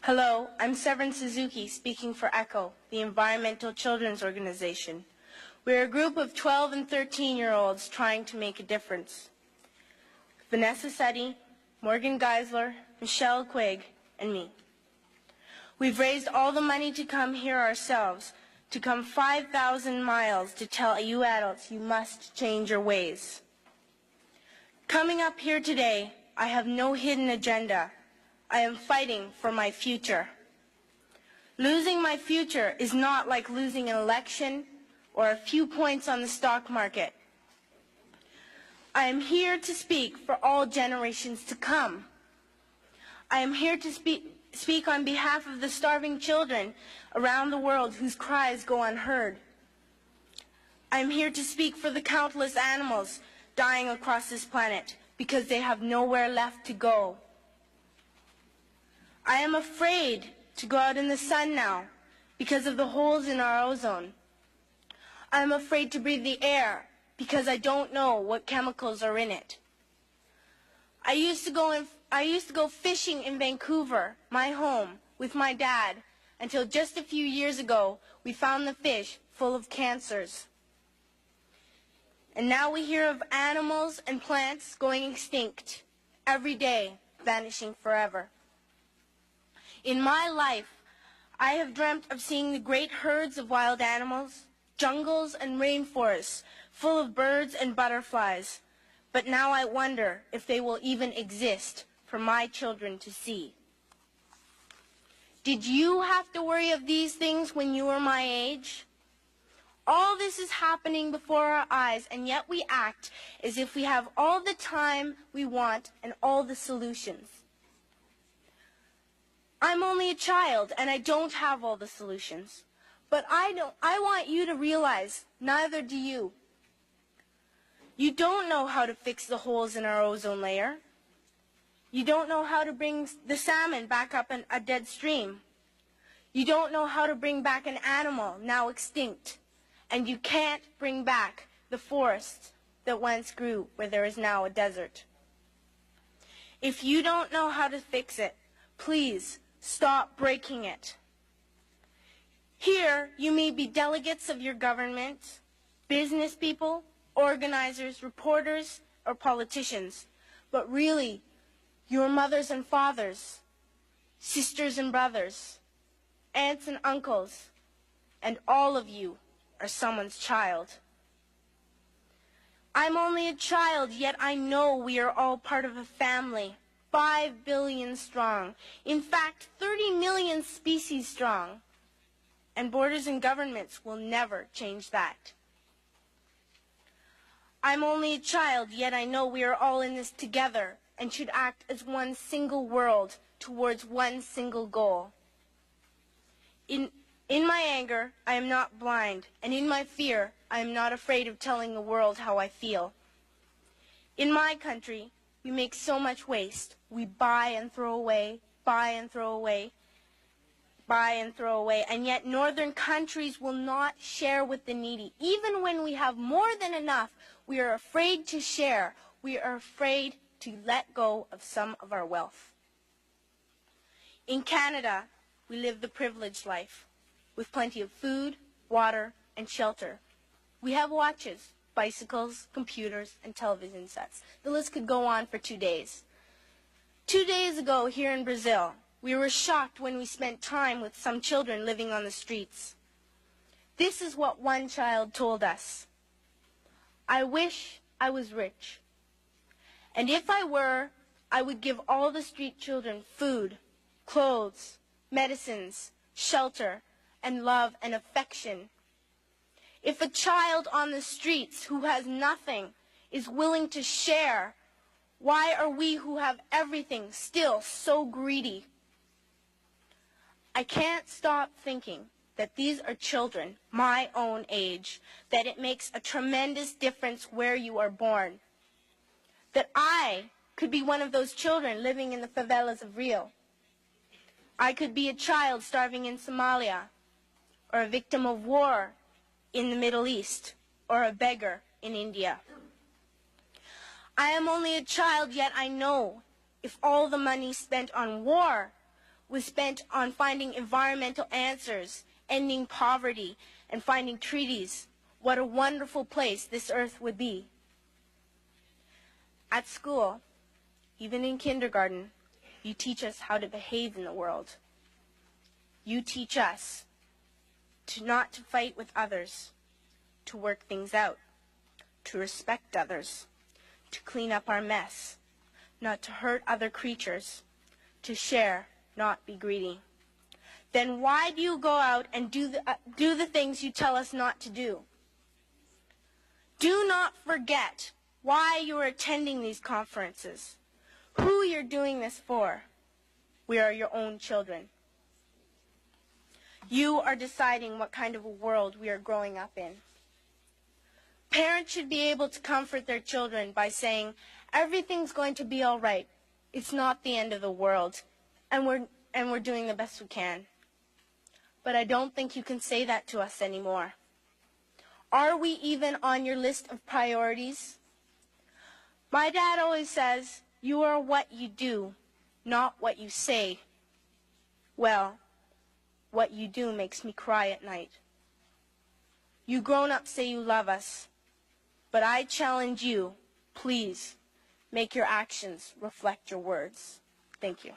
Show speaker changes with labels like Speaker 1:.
Speaker 1: Hello, I'm Severin Suzuki speaking for ECHO, the Environmental Children's Organization. We're a group of 12 and 13-year-olds trying to make a difference. Vanessa Setti, Morgan Geisler, Michelle Quigg, and me. We've raised all the money to come here ourselves, to come 5,000 miles to tell you adults you must change your ways. Coming up here today, I have no hidden agenda. I am fighting for my future. Losing my future is not like losing an election or a few points on the stock market. I am here to speak for all generations to come. I am here to speak on behalf of the starving children around the world whose cries go unheard. I am here to speak for the countless animals dying across this planet because they have nowhere left to go. I am afraid to go out in the sun now because of the holes in our ozone. I am afraid to breathe the air because I don't know what chemicals are in it. I used to go fishing in Vancouver, my home, with my dad, until just a few years ago we found the fish full of cancers. And now we hear of animals and plants going extinct, every day vanishing forever. In my life, I have dreamt of seeing the great herds of wild animals, jungles and rainforests full of birds and butterflies, but now I wonder if they will even exist for my children to see. Did you have to worry of these things when you were my age? All this is happening before our eyes, and yet we act as if we have all the time we want and all the solutions. I'm only a child, and I don't have all the solutions. But I want you to realize, neither do you. You don't know how to fix the holes in our ozone layer. You don't know how to bring the salmon back up in a dead stream. You don't know how to bring back an animal now extinct. And you can't bring back the forest that once grew where there is now a desert. If you don't know how to fix it, please stop breaking it. Here, you may be delegates of your government, business people, organizers, reporters, or politicians, but really, your mothers and fathers, sisters and brothers, aunts and uncles, and all of you are someone's child. I'm only a child, yet I know we are all part of a family, 5 billion strong. In fact, 30 million species strong. And borders and governments will never change that. I'm only a child, yet I know we are all in this together and should act as one single world towards one single goal. In my anger, I am not blind, and in my fear, I am not afraid of telling the world how I feel. In my country, we make so much waste. We buy and throw away, buy and throw away, buy and throw away, and yet northern countries will not share with the needy. Even when we have more than enough, we are afraid to share. We are afraid to let go of some of our wealth. In Canada, we live the privileged life, with plenty of food, water, and shelter. We have watches, bicycles, computers, and television sets. The list could go on for 2 days. 2 days ago, here in Brazil, we were shocked when we spent time with some children living on the streets. This is what one child told us. I wish I was rich. And if I were, I would give all the street children food, clothes, medicines, shelter, and love and affection. If a child on the streets who has nothing is willing to share, why are we who have everything still so greedy? I can't stop thinking that these are children my own age, that it makes a tremendous difference where you are born, that I could be one of those children living in the favelas of Rio. I could be a child starving in Somalia, or a victim of war in the Middle East, or a beggar in India. I am only a child, yet I know if all the money spent on war was spent on finding environmental answers, ending poverty, and finding treaties, what a wonderful place this earth would be. At school, even in kindergarten, you teach us how to behave in the world. You teach us not to fight with others, to work things out, to respect others, to clean up our mess, not to hurt other creatures, to share, not be greedy. Then why do you go out and do the things you tell us not to do? Do not forget why you are attending these conferences, who you're doing this for. We are your own children. You are deciding what kind of a world we are growing up in. Parents should be able to comfort their children by saying, everything's going to be all right. It's not the end of the world, and we're doing the best we can. But I don't think you can say that to us anymore. Are we even on your list of priorities? My dad always says, you are what you do, not what you say. Well, what you do makes me cry at night. You grown-ups say you love us, but I challenge you, please, make your actions reflect your words. Thank you.